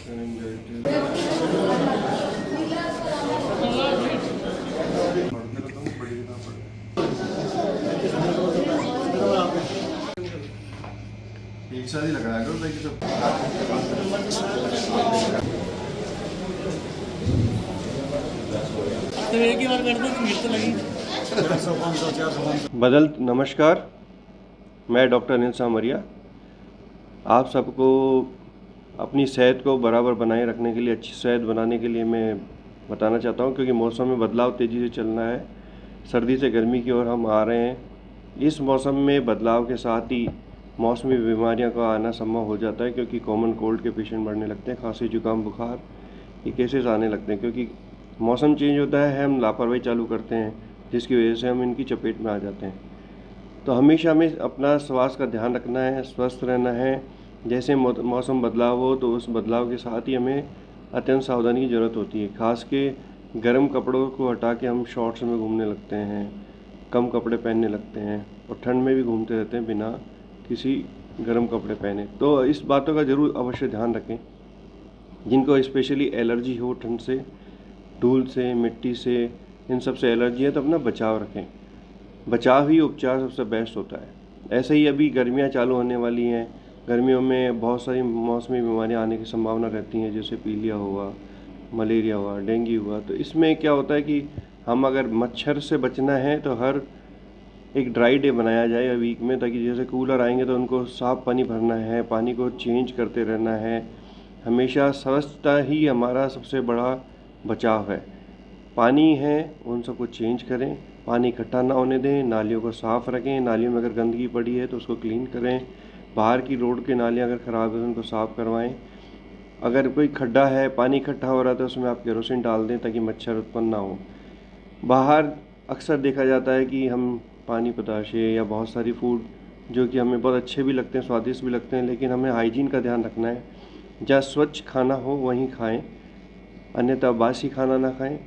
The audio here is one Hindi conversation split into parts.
एक साथ ही लगाया करो ताकि सब तो एक ही बार कर दो भीड़ तो लगी। बदल नमस्कार, मैं डॉक्टर अनिल सामरिया आप सबको अपनी सेहत को बराबर बनाए रखने के लिए, अच्छी सेहत बनाने के लिए मैं बताना चाहता हूं, क्योंकि मौसम में बदलाव तेज़ी से चलना है। सर्दी से गर्मी की ओर हम आ रहे हैं। इस मौसम में बदलाव के साथ ही मौसमी बीमारियों का आना संभव हो जाता है, क्योंकि कॉमन कोल्ड के पेशेंट बढ़ने लगते हैं। खांसी, जुकाम, बुखार ये केसेस आने लगते हैं, क्योंकि मौसम चेंज होता है, हम लापरवाही चालू करते हैं, जिसकी वजह से हम इनकी चपेट में आ जाते हैं। तो हमेशा हमें अपना स्वास्थ्य का ध्यान रखना है, स्वस्थ रहना है। जैसे मौसम बदलाव हो तो उस बदलाव के साथ ही हमें अत्यंत सावधानी की ज़रूरत होती है। खास के गर्म कपड़ों को हटा के हम शॉर्ट्स में घूमने लगते हैं, कम कपड़े पहनने लगते हैं और ठंड में भी घूमते रहते हैं बिना किसी गर्म कपड़े पहने। तो इस बातों का ज़रूर अवश्य ध्यान रखें। जिनको स्पेशली एलर्जी हो ठंड से, धूल से, मिट्टी से, इन सब से एलर्जी है तो अपना बचाव रखें। बचाव ही उपचार सबसे बेस्ट होता है। ऐसे ही अभी गर्मियाँ चालू होने वाली हैं। गर्मियों में बहुत सारी मौसमी बीमारियाँ आने की संभावना रहती हैं, जैसे पीलिया हुआ, मलेरिया हुआ, डेंगू हुआ। तो इसमें क्या होता है कि हम अगर मच्छर से बचना है तो हर एक ड्राई डे बनाया जाए वीक में, ताकि जैसे कूलर आएंगे तो उनको साफ़ पानी भरना है, पानी को चेंज करते रहना है। हमेशा स्वच्छता ही हमारा सबसे बड़ा बचाव है। पानी है उन सबको चेंज करें, पानी इकट्ठा ना होने दें, नालियों को साफ़ रखें। नालियों में अगर गंदगी पड़ी है तो उसको क्लीन करें। बाहर की रोड के नालियाँ अगर ख़राब है तो उनको साफ़ करवाएं। अगर कोई खड्डा है, पानी इकट्ठा हो रहा है तो उसमें आप केरोसिन डाल दें ताकि मच्छर उत्पन्न ना हो। बाहर अक्सर देखा जाता है कि हम पानी पताशे या बहुत सारी फूड जो कि हमें बहुत अच्छे भी लगते हैं, स्वादिष्ट भी लगते हैं, लेकिन हमें हाइजीन का ध्यान रखना है। जहाँ स्वच्छ खाना हो वहीं खाएं, अन्यथा बासी खाना ना खाएं,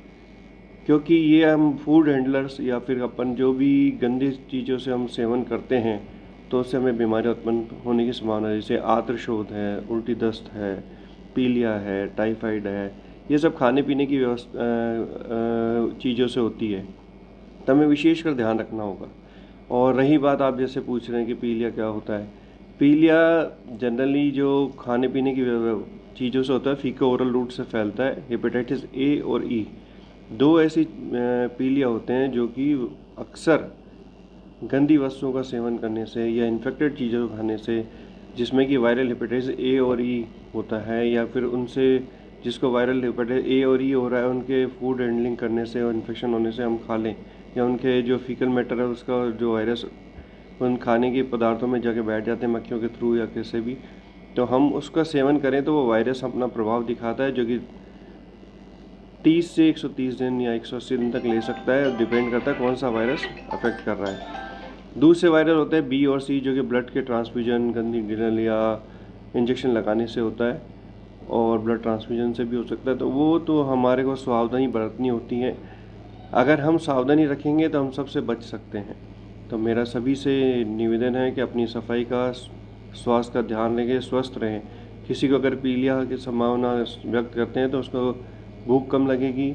क्योंकि ये हम फूड हैंडलर्स या फिर अपन जो भी गंदी चीज़ों से हम सेवन करते हैं तो उससे हमें बीमारियाँ उत्पन्न होने की संभावना है। जैसे आर्तशोथ है, उल्टी दस्त है, पीलिया है, टाइफाइड है, ये सब खाने पीने की व्यवस्था चीज़ों से होती है। तो हमें विशेषकर ध्यान रखना होगा। और रही बात, आप जैसे पूछ रहे हैं कि पीलिया क्या होता है। पीलिया जनरली जो खाने पीने की चीज़ों से होता है, फीको ओरल रूट से फैलता है। हेपेटाइटिस ए और ई दो ऐसी पीलिया होते हैं जो कि अक्सर गंदी वस्तुओं का सेवन करने से या इन्फेक्टेड चीज़ों को खाने से, जिसमें कि वायरल हेपेटाइटिस ए और ई होता है, या फिर उनसे जिसको वायरल हेपेटाइटिस ए और ई हो रहा है उनके फूड हैंडलिंग करने से और इन्फेक्शन होने से हम खा लें, या उनके जो फीकल मैटर है उसका जो वायरस उन खाने के पदार्थों में जाके बैठ जाते हैं मक्खियों के थ्रू या कैसे भी, तो हम उसका सेवन करें तो वो वायरस अपना प्रभाव दिखाता है, जो कि 30 से 130 दिन या 180 दिन तक ले सकता है। डिपेंड करता है कौन सा वायरस अफेक्ट कर रहा है। दूसरे वायरस होते हैं बी और सी, जो कि ब्लड के ट्रांसफ्यूजन, गंदी नीडल या इंजेक्शन लगाने से होता है, और ब्लड ट्रांसफ्यूजन से भी हो सकता है। तो वो तो हमारे को सावधानी बरतनी होती है। अगर हम सावधानी रखेंगे तो हम सबसे बच सकते हैं। तो मेरा सभी से निवेदन है कि अपनी सफाई का, स्वास्थ्य का ध्यान रखें, स्वस्थ रहें। किसी को अगर पीलिया की संभावना व्यक्त करते हैं तो उसको भूख कम लगेगी,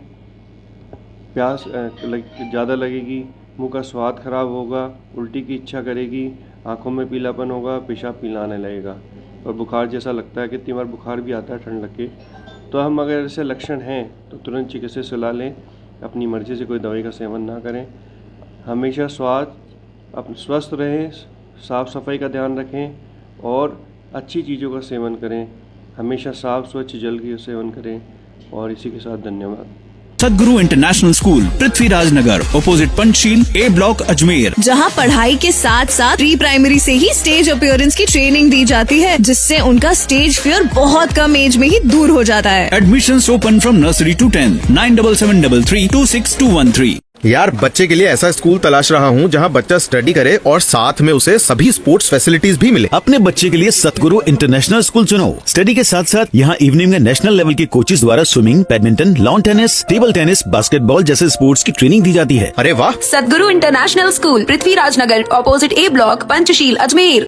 प्यास ज़्यादा लगेगी, मुंह का स्वाद खराब होगा, उल्टी की इच्छा करेगी, आँखों में पीलापन होगा, पेशाब पीला आने लगेगा और बुखार जैसा लगता है। कितनी बार बुखार भी आता है ठंड लग के। तो हम अगर ऐसे लक्षण हैं तो तुरंत चिकित्सक से सलाह लें, अपनी मर्ज़ी से कोई दवाई का सेवन ना करें। हमेशा स्वस्थ रहें, साफ़ सफाई का ध्यान रखें और अच्छी चीज़ों का सेवन करें। हमेशा साफ़ स्वच्छ जल का सेवन करें। और इसी के साथ धन्यवाद। सदगुरु इंटरनेशनल स्कूल, पृथ्वीराज नगर, अपोजिट पंचशील, ए ब्लॉक, अजमेर, जहां पढ़ाई के साथ साथ प्री प्राइमरी से ही स्टेज अपीयरेंस की ट्रेनिंग दी जाती है, जिससे उनका स्टेज फियर बहुत कम एज में ही दूर हो जाता है। Admissions open from nursery to 10, 9773326213। यार, बच्चे के लिए ऐसा स्कूल तलाश रहा हूँ जहाँ बच्चा स्टडी करे और साथ में उसे सभी स्पोर्ट्स फैसिलिटीज भी मिले। अपने बच्चे के लिए सतगुरु इंटरनेशनल स्कूल चुनो। स्टडी के साथ साथ यहाँ इवनिंग में नेशनल लेवल के कोचेस द्वारा swimming, badminton, lawn tennis, table tennis, basketball जैसे स्पोर्ट्स की ट्रेनिंग दी जाती है। अरे वाह! सतगुरु इंटरनेशनल स्कूल, पृथ्वीराज नगर, ऑपोजिट ए ब्लॉक, पंचशील, अजमेर।